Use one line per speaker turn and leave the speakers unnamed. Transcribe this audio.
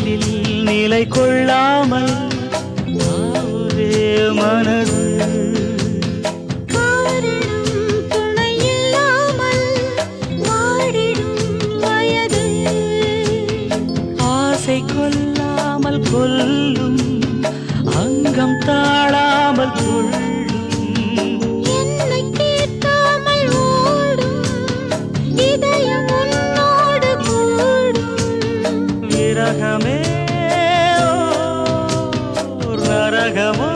காதலில் நிலை கொள்ளாமல் ஆவுதே மனது. ஆசை கொல்லாமல் கொல்லும் அங்கம் தாழாமல் துள்ளும்.
என்னை கேட்காமல் ஓடும் இதயம் உன்னோடு கூடும்.
விரகமே ஓர் நரகமோ